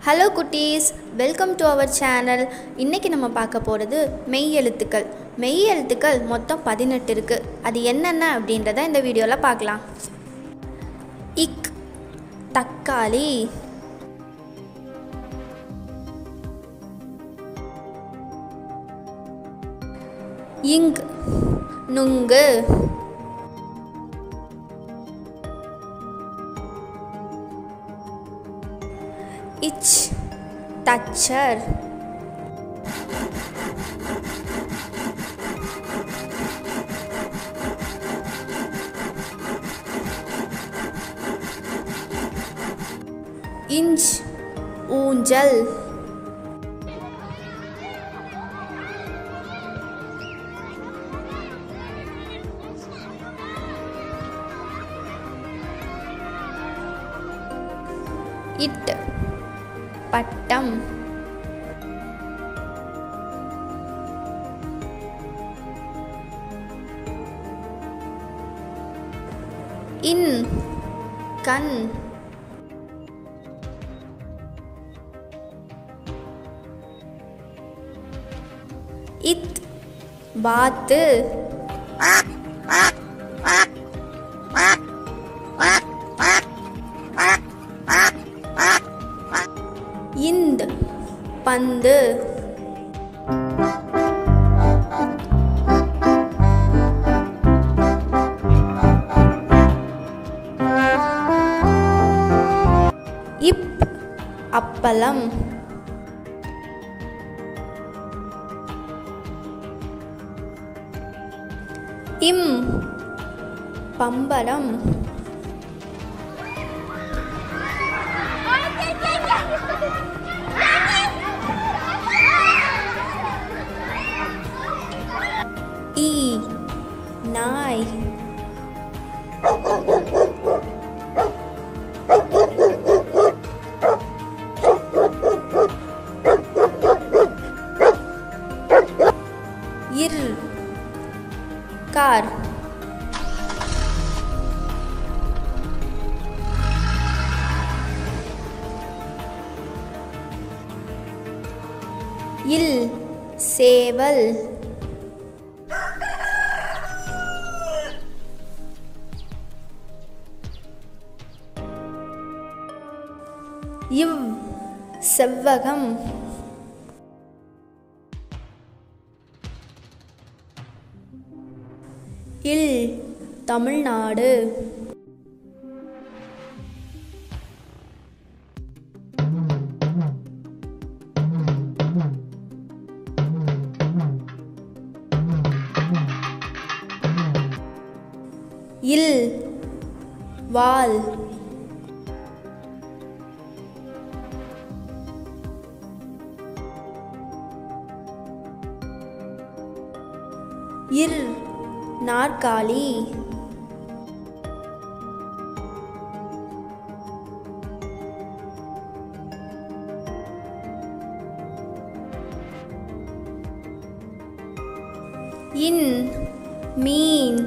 Hello குட்டீஸ், welcome to our channel. இன்றைக்கி நம்ம பார்க்க போகிறது மெய் எழுத்துக்கள். மெய் எழுத்துக்கள் மொத்தம் 18 இருக்குது. அது என்னென்ன அப்படின்றத இந்த வீடியோவில் பார்க்கலாம். இக் தக்காளி, இங் நுங்கு, இச் தச்சர், இஞ்ச் ஊஞ்சல், இட் பட்டம், இன் கண், இத் வாத்து, இந்த் பந்து, இப் அப்பளம், இம் பம்பரம், ஈ நாய், இர் கார், இல் சேவல், இவ் செவ்வகம், இல் தமிழ்நாடு, இல் வால், இர் நாற்காலி, இன் மீன்,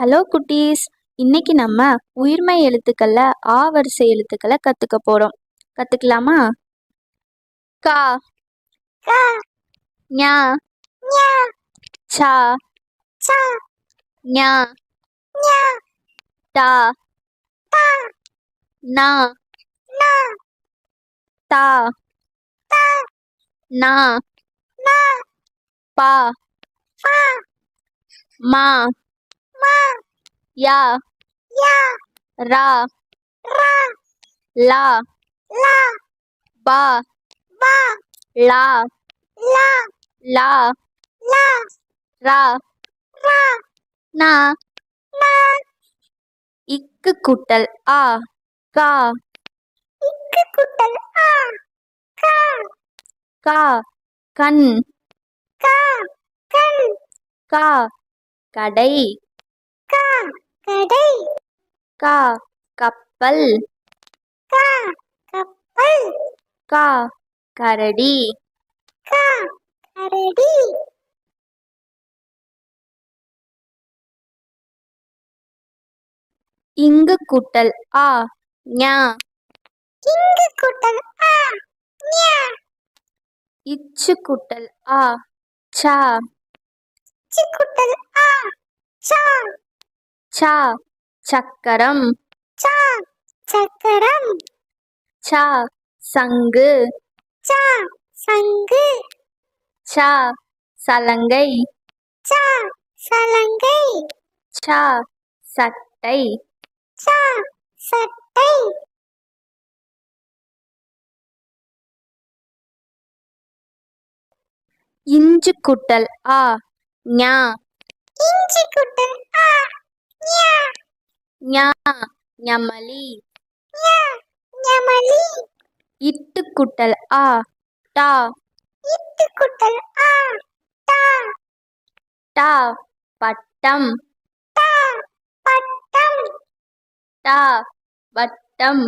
ஹலோ குட்டீஸ், இன்னைக்கு நம்ம உயிர்மெய் எழுத்துக்கள்ல ஆ வரிசை எழுத்துக்களை கத்துக்க போறோம். கத்துக்கலாமா? கா, ஞா, சா, ஞா, டா, நா, தா, நா, பா, மா, யா, ரா, லா, பா, லா, லா, ரா, நா. இக்கு கூட்டல் ஆ, கா, கா கண், கா கடை, கா கப்பல், கா கரடி, கரடி இங்கு கூட்டல் ஆ ஞா. இங்கு கூட்டல் ஆ ஞா. இச்சு கூட்டல் ஆ சா. சி கூட்டல் ஆ சா. சா சக்கரம். சா சக்கரம். சா சங்கு. சா சங்கு. சா சலங்கை. சா சலங்கை. சா சட்டை. சா சட்டை. இஞ்சு கூட்டல் ஆ ஞா. இஞ்சி கூட்டல் ஆ ஞா. ஞா ஞமலி. ஞா ஞமலி. இட்டு கூட்டல் ஆ டா. இட்டு கூட்டல் ஆ டா. டா பட்டம். டா பட்டம். டா வட்டம்.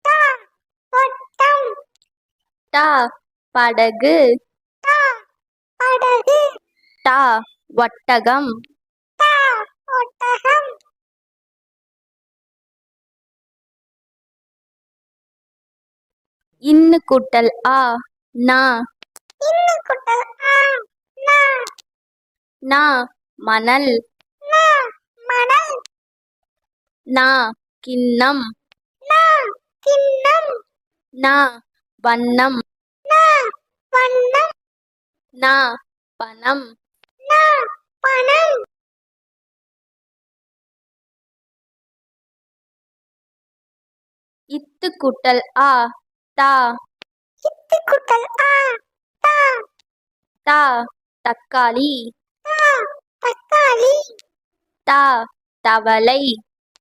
டா வட்டம். டா படகு. டா படகு. டா ஒட்டகம். டா ஒட்டகம். இன்னு கூட்டல் ஆ நா. இன்னு கூட்டல் ஆ நா. நா மணல். நா மணல். நா கிண்ணம். நா கிண்ணம். நா வண்ணம். நா வண்ணம். நா பணம். நா பணம். இத்து கூட்டல் ஆ தா. இத்து கூட்டல் ஆ தா. தா தக்காளி. தா தக்காளி. தா தவளை.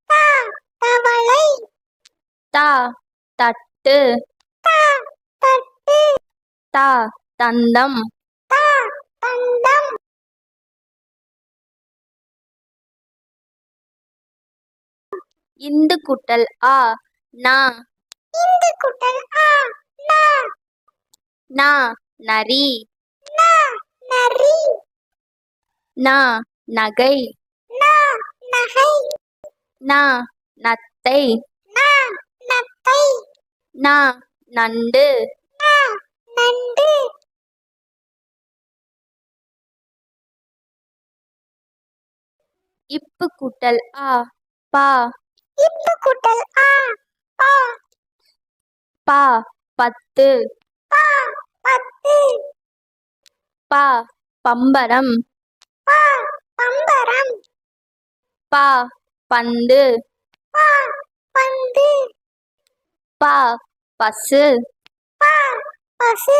தா தவளை. தா தட்டு. தா தட்டு. தா தந்தம். தா தந்தம். இந்து கூட்டல் ஆ நா. இந்து கூட்டல் ஆ நா. நா நரி. நா நரி. நா நகை. நா நகை. நா நத்தை. நா நத்தை. நா நண்டு. நா நண்டு. இப்பு கூட்டல் ஆ பா. இப்பு கூட்டல் ஆ பா. பா பத்து. பா பத்து. பா பம்பரம். பா பம்பரம். பா பந்து. பா பந்து. பா பசு. பா பசு.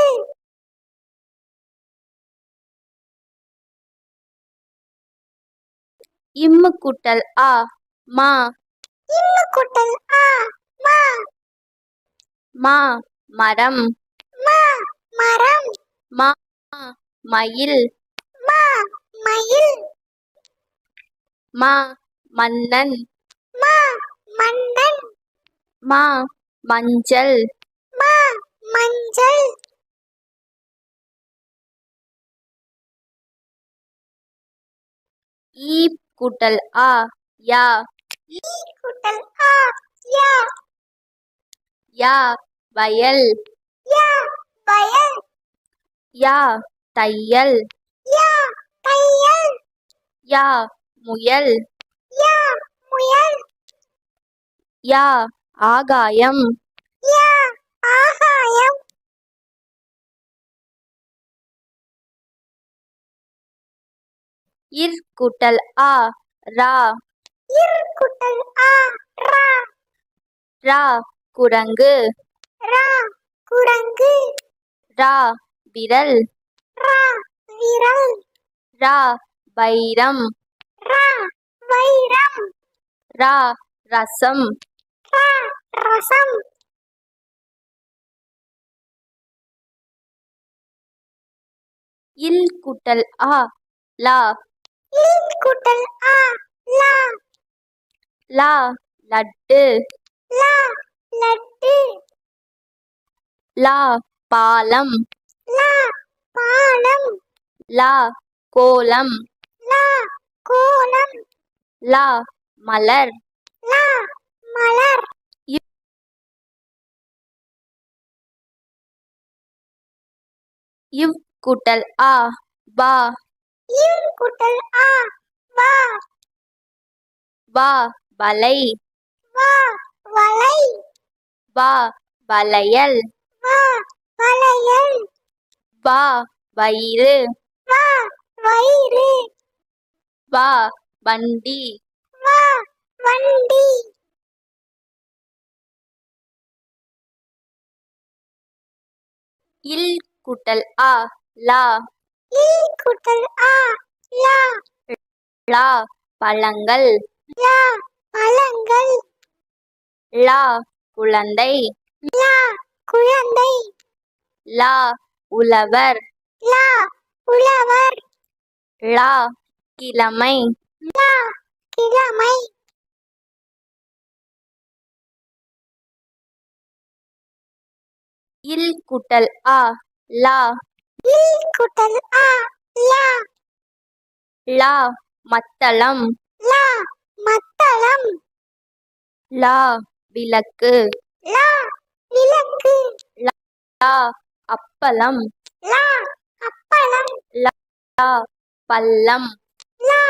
இம்மு கூட்டல் ஆ மா. இம்மு கூட்டல் ஆ மா. மா மரம். மா மரம். மா மயில். மா மயில். மா மன்னன். மா மன்னன். மா மஞ்சள். மா மஞ்சள். ஈ கூட்டல் ஆ யா. ஈ கூட்டல் ஆ யா. யா வயல். யா வயல். யா தையல். யா தையல். யா முயல். யா முயல். யா ஆகாயம். யா ஆகாயம். இர் கூட்டல் ஆ ரா. இர் கூட்டல் ஆ ரா. ரா குரங்கு. ரா குரங்கு. ரா விரல். ரா விரல். ரா வைரம். ரா வைரம். ரா ரசம். ரா ரசம். இல் கூட்டல் ஆ லா. இல் கூட்டல் ஆ லா. லா லட்டு. லா லட்டு. லா பாலம். லா பாலம். லா கோலம். லா கோலம். லா மலர். லா மலர். இவ் கூட்டல் ஆ வா. இவ் கூட்டல் ஆ வா. வா வலை. வா வலை. வா வளையல். வா வளையல். வா வயிறு. வா வயிறு. வா வண்டி. வா வண்டி. இல் கூட்டல் ஆ லா. இல் கூட்டல் ஆ லா. லா பழங்கள். லா பழங்கள். லா குழந்தை. லா குழந்தை. லா உழவர். லா உழவர். லா கிழமை. லா கிழமை. இல் கூட்டல் ஆ லா. இல் கூட்டல் ஆ லா. லா மத்தளம். லா மத்தளம். லா விளக்கு. லா விளக்கு. லா அப்பளம். லா அப்பளம். லா பள்ளம். லா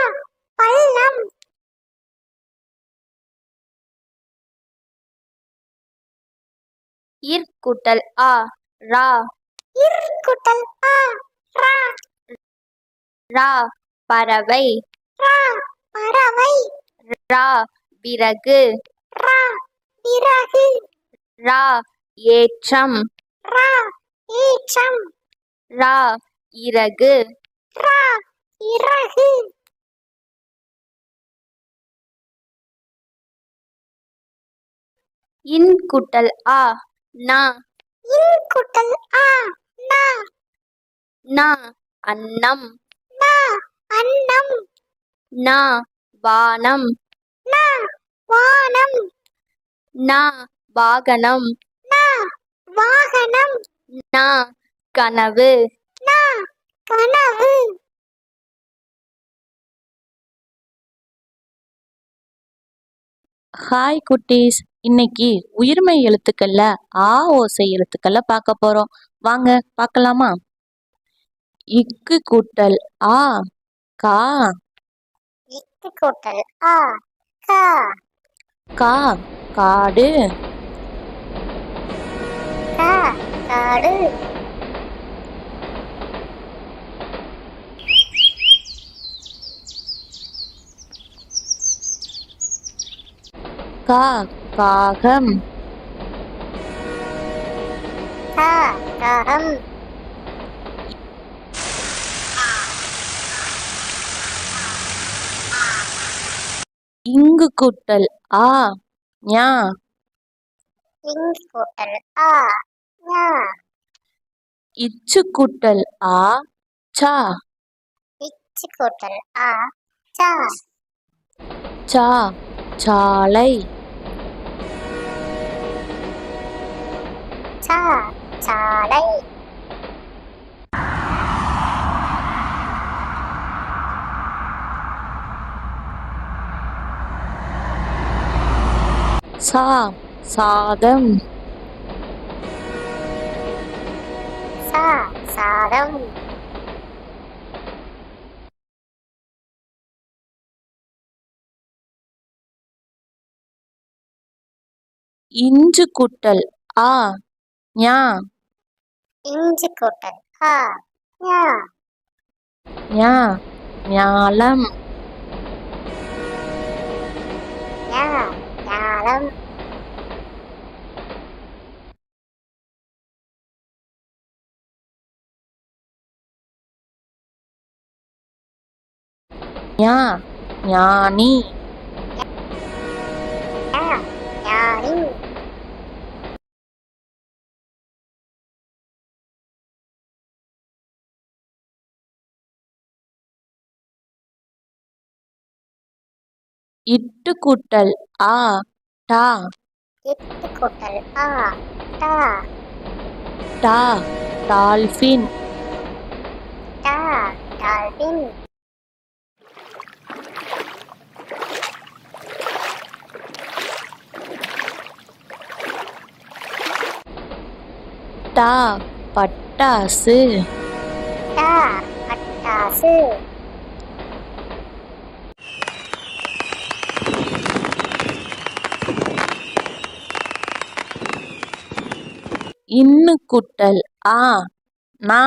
பள்ளம். இர் கூட்டல் ஆ ரா. இர் கூட்டல் ஆ ரா. ரா பறவை. ரா பறவை. ரா விறகு. ரா விறகு. ரா ஏற்றம். ரா ஏற்றம். ரா இறகு. ரா இறகு. இன் கூட்டல் ஆ நா. இன் கூட்டல் ஆ நா. நா அன்னம். நா அன்னம். நா வானம். நா வானம். நா வாகனம். நா வாகனம். நா கனவு. நா கனவு. ஹாய் குட்டீஸ், இன்னைக்கு உயிர்மை எழுத்துக்கள்ல ஆ ஓசை எழுத்துக்களை பார்க்க போறோம். வாங்க பார்க்கலாமா? இக்கு கூட்டல் ஆ கா. இக்கு கூட்டல் ஆ கா. கா காடு. கா காடு. கா காகம். கா காகம். இங்கு கூட்டல் ஆ ஞா. இங்கு கூட்டல் ஆ ஞா. இச்சு கூட்டல் ஆ சா. இச்சு கூட்டல் ஆ சா. சா சாலை. சா சாலை. சா சாதம். சா சாதம். இஞ்சு கூட்டல் ஆ ஞா. இஞ்சு கூட்டல் ஆ ஞா. ஞா ஞாலம். ஞா ஞாலம். ஞா ஞானி. ஞா ஞானி. இட்டு கூட்டல் ஆ டா. இட்டு கூட்டல் ஆ டா. டா டால்பின். டா டால்பின். டா பட்டாசு. டா பட்டாசு. இன்னு கூட்டல் ஆ நா.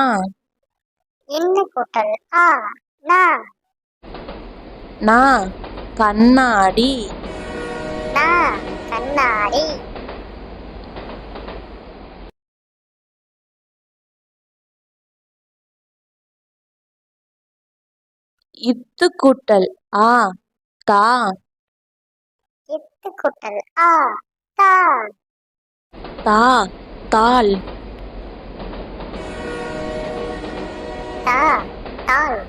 இன்னு கூட்டல் ஆ நா. நா கண்ணாடி. நா கண்ணாடி. இத்து கூட்டல் ஆ தா. இத்து கூட்டல் ஆ தா. தா தாள். தா தாள்.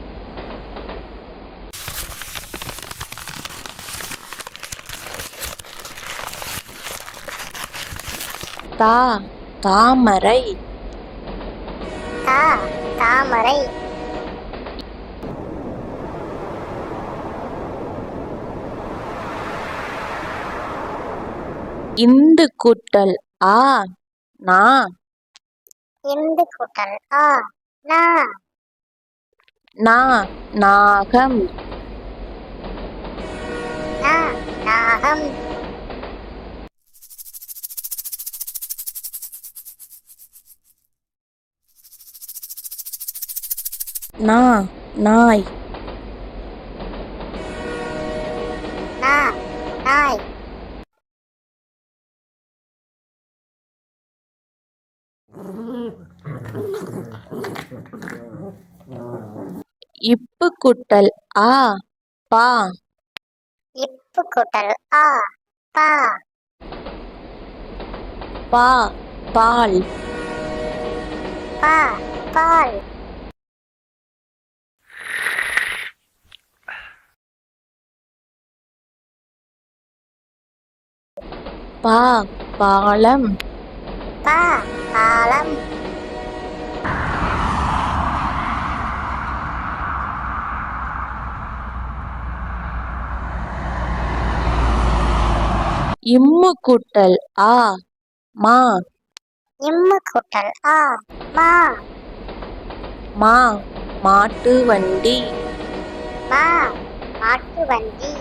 தா தாமரை. தா தாமரை. இந்து கூட்டல் ஆ நா. இந்து கூட்டல் ஆ நா. நா நாகம். நா நாகம். நா நாய். நா நாய். இப்பு கூட்டல் ஆ பா. இப்பு கூட்டல் ஆ பா. பா பால். பா பால். பா பாலம். பா பாலம். இம்மு கூட்டல் ஆ மா. இம்மு கூட்டல் ஆ மா. மா மாட்டு வண்டி. மா மாட்டு வண்டி.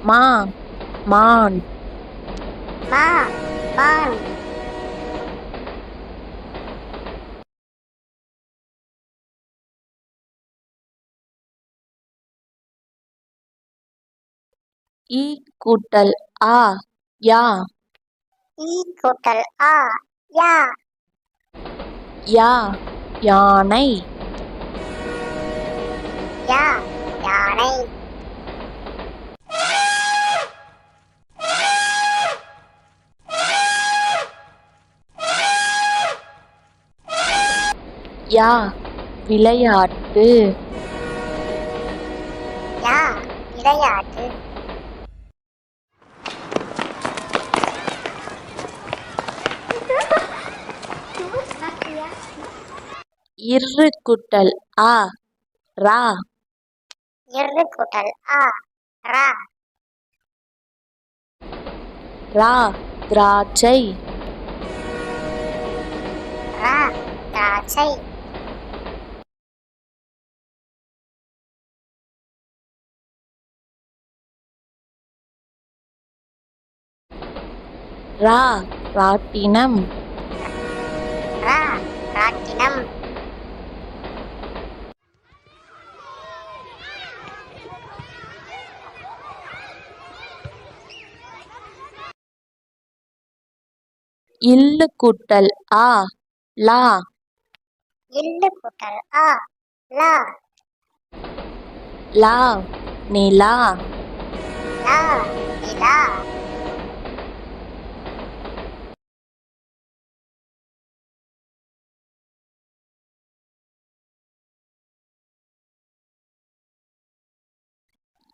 மா மான். மா மான். ஈ கூட்டல் ஆ யா. ஈ கூட்டல் ஆ யா. யா யானை. யா யானை. யா விளையாட்டு. யா விளையாட்டு. இரு கூட்டல் ஆ ரா. இரு கூட்டல் ஆ ரா. ரா திராட்சை. ரா திராட்சை. ரா ராட்டினம். ரா ராட்டினம். இல்லு கூட்டல் ஆ லா. இல்லு கூட்டல் ஆ லா. லா நிலா. லா நிலா.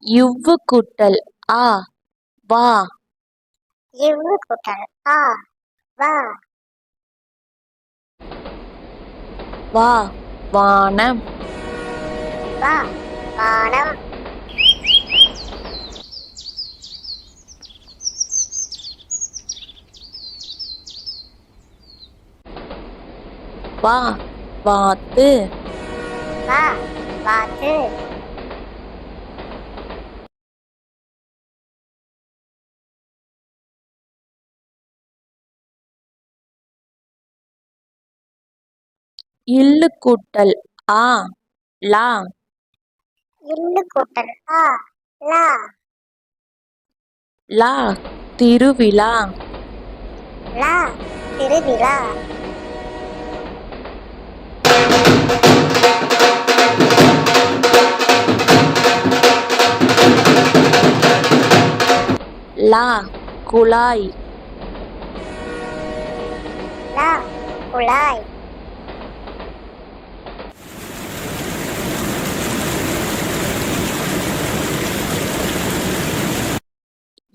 இவ்வு கூட்டல் ஆ வா. இவ்வு கூட்டல் ஆ வா. வா வானம். வா வானம். வா வாத்து. வா வாத்து. இல்லு கூட்டல் ஆ லா. இல்லு கூட்டல் ஆ லா. லா திருவிழா. லா திருவிழா. லா குழாய். லா குழாய்.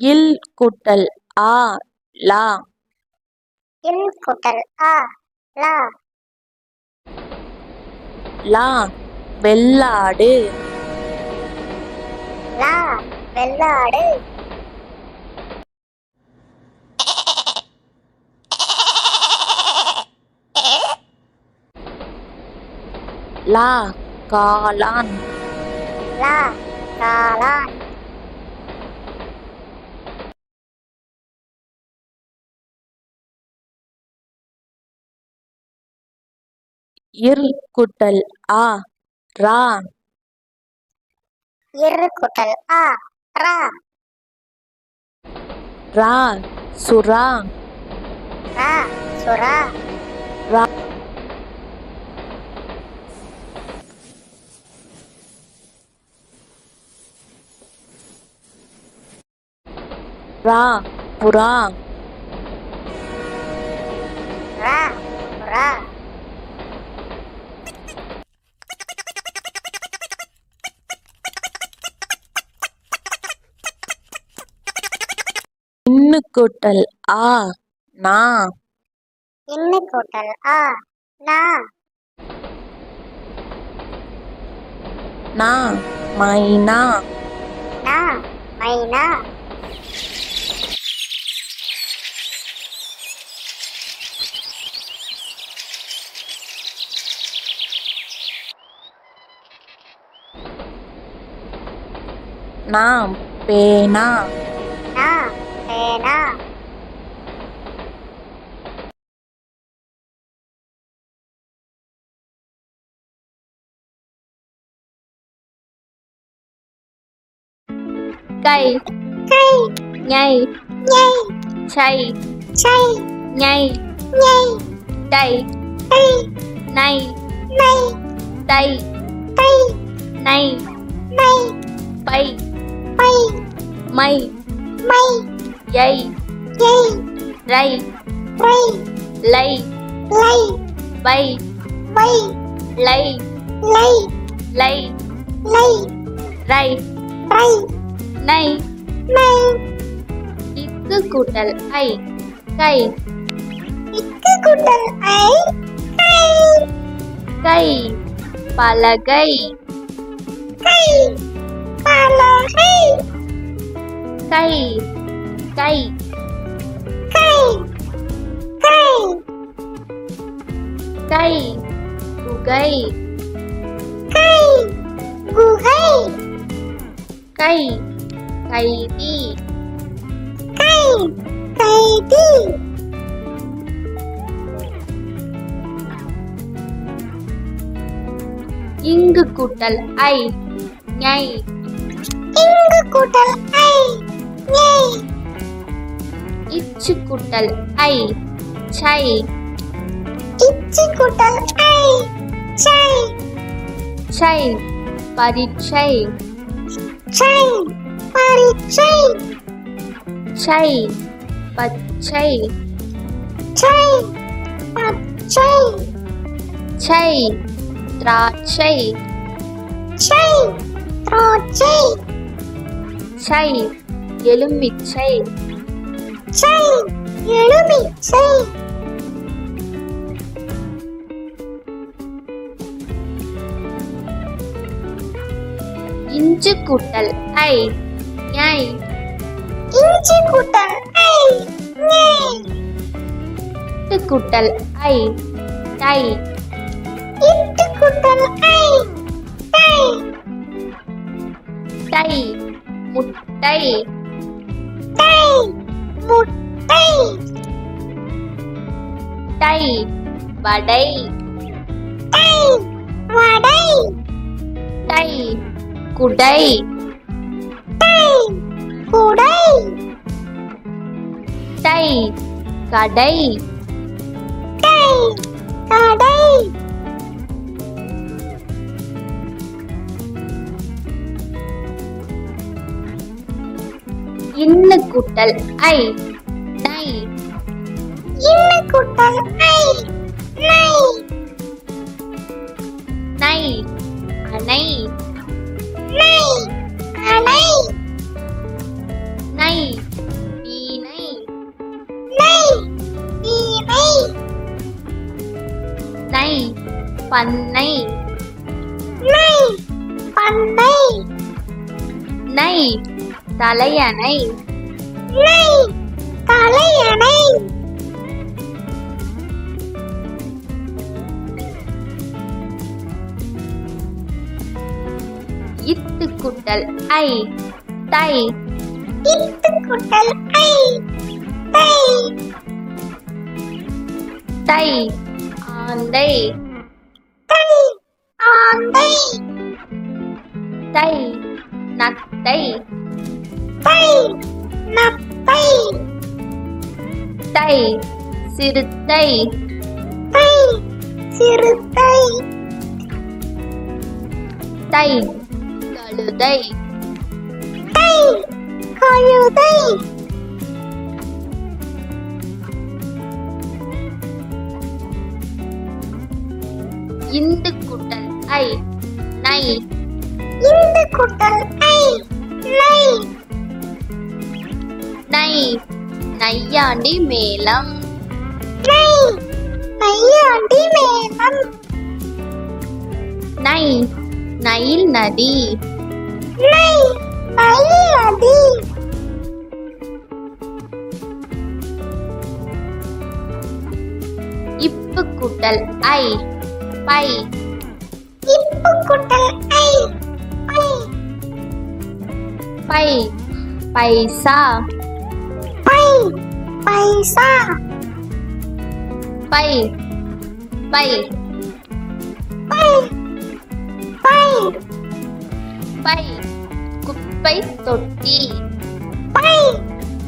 இல் கூட்டல் ஆ லா. இல் கூட்டல் ஆ லா. லா வெள்ளாடு. லா வெள்ளாடு. லா காளான். லா காளான். இர் கூட்டல் ஆ ரா. இரு கூட்டல் ஆ ரா. ரா சுறா. ரா சுறா. ரா ரா புறா. ரா புறா. இன்னு கூட்டல் ஆ நா. இன்னு கூட்டல் ஆ நா. நா மைனா. நா மைனா. நா பேனா. நா பேனா. கை கை. ஞை ஞை. சை சை. ஞை ஞை. டை டை. நை னை. தை தை. நை னை. பை பை. மை மை. யை யை. ரை ரை. லை லை. வை வை. லை லை. லை லை. ரை ரை. நை னை. இக்கு கூட்டல் ஐ கை. இக்கு கூட்டல் ஐ கை. கை பலகை. கை. பலகை. கை கை கை. கை. கை குகை. கை. குகை. கை கைதி. கை. கைதி. இங்கு கூட்டல் ஐ ஞை. இங்கு கூட்டல் ஐ ஞை. இச்சு கூட்டல் ஐ சை. இச்சு கூட்டல் ஐ சை. சை பரீட்சை. சை. பரீட்சை. சை பச்சை. சை. பச்சை. சை திராட்சை. சை. திராட்சை. சை எலுமிச்சை. சை. எலுமிச்சை. இஞ்சு கூட்டல் ஐ ஞை. இஞ்சி கூட்டல் ஐ ஞை. இட்டு கூட்டல் ஐ டை. இட்டு கூட்டல் ஐ டை. டை முட்டை. டை முட்டை. டை வடை. டை வடை. டை குடை. டை குடை. டை கடை. டை கடை. இன்னு கூட்டல் ஐ நை. இன்னு கூட்டல் ஐ நை. நை அணை. நை அணை. நை வீணை. நை வீணை. நை பண்ணை. நை பண்ணை. நை தலையணை. நை தலையணை. இட்டு கூட்டல் ஐ தை. இட்டு கூட்டல் ஐ தை. தை ஆந்தை. தை ஆந்தை. தை நத்தை. தை நத்தை. தை சிறுத்தை. தை சிறுத்தை. தை கழுதை. தை கழுதை. இந்து கூட்டல் ஐ நை. இந்து கூட்டல் ஐ நை. நை நையாண்டி மேளம். நை நையாண்டி மேளம். நை நைல் நதி. நை நைல் நதி. இப்பு கூட்டல் ஐ பை. இப்பு கூட்டல் ஐ பை. பை பைசா. பை பைசா. பை பை. பை பை. பை குப்பை தொட்டி. பை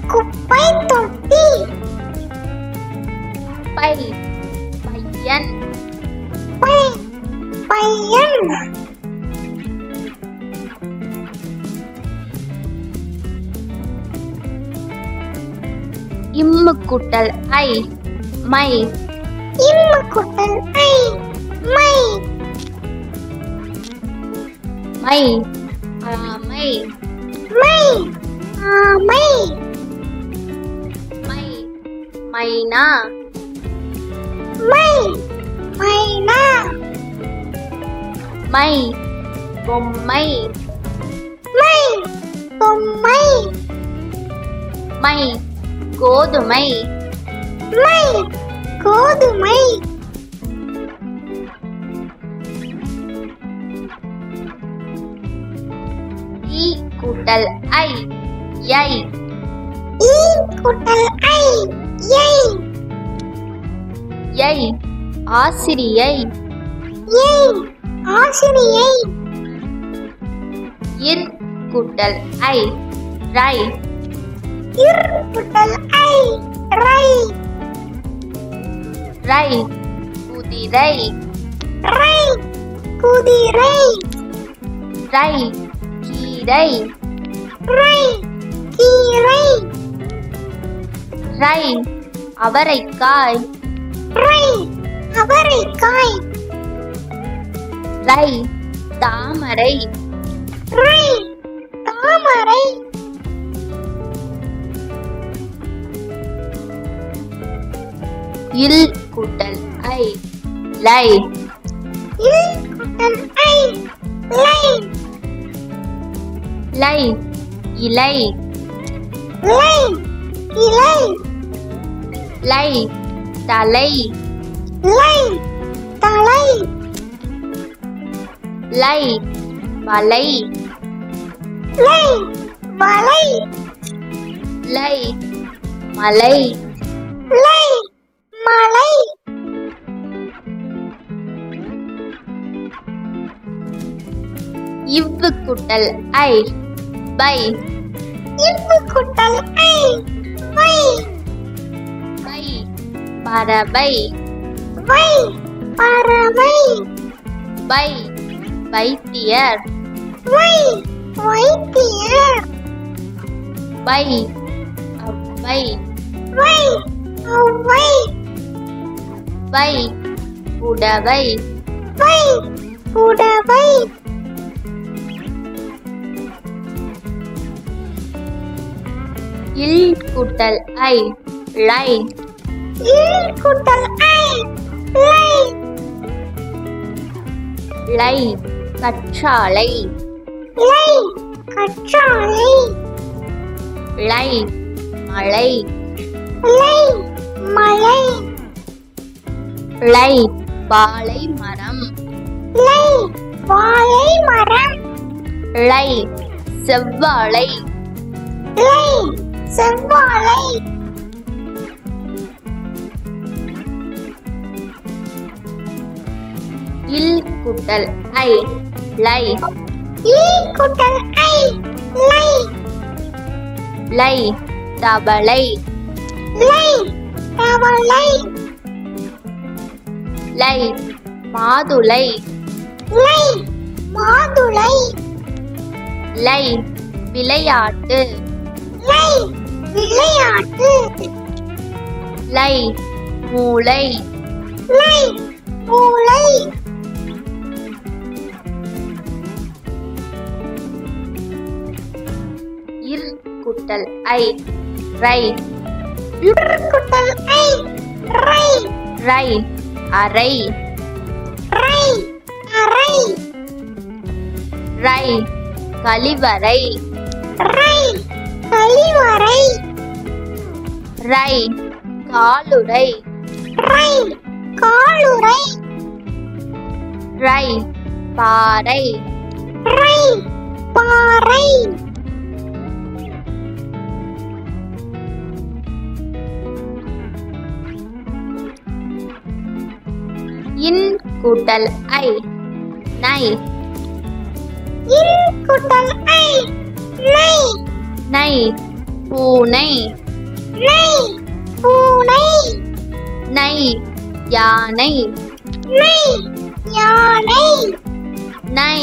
குப்பை தொட்டி. பை பையன். பை பையன். இம்மு கூட்டல் ஐ மை. இம்மு கூட்டல் ஐ மை. மை ஆமை. மை ஆமை. மை மைனா. மை மைனா. மை பொம்மை. மை பொம்மை. மை கோதுமை. மை கோதுமை. ஈ கூட்டல் ஐ யை. ஈ கூட்டல் ஐ யை. யை ஆசிரியை. யை ஆசிரியை. இர் கூட்டல் ஐ ரை. இர் கூட்டல் ஐ ரை. ரை குதிரை. ரை குதிரை. ரை கீரை. ரை கீரை. ரை அவரைக்காய். ரை அவரைக்காய். ரை தாமரை. ரை தாமரை. இல் கூட்டல் ஐ லை. இல் கூட்டல் ஐ லை. லை இலை லை இலை லை தலை லை தலை லை வலை லை வலை லை மலை லை மலை இவ்வு கூட்டல் ஐ பை இவ்வு கூட்டல் ஐ வை பை பறவை வை பறவை பை வைத்தியர் வை வைத்தியர் பை அவ்வை வை ஒளவை பை புடவை வை புடவை இல் கூட்டல் ஐ லை இல் கூட்டல் ஐ லை லை கற்றாழை லை கற்றாழை லை மலை லை மலை லை வாழை மரம் லை வாழை மரம் லை செவ்வாழை லை செவ்வாழை இல் கூட்டல் ஐ லை இல் கூட்டல் ஐ லை லை தவளை லை தவளை லை மாதுளை லை மாதுளை லை விளையாட்டு லை விளையாட்டு லை மூளை லை மூளை இர் கூட்டல் ஐ ரை இர் கூட்டல் ஐ ரை ரை அறை ரை அறை ரை கழிவறை ரை கழிவறை ரை காலுறை ரை காலுறை ரை பாறை ரை பாறை இன் கூட்டல் ஐ நை இல் கூட்டல் ஐ நை நை பூனை நை பூனை நை யானை நை யானை நை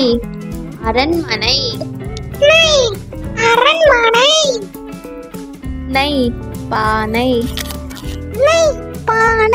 அரண்மனை நை அரண்மனை நை பானை நை பானை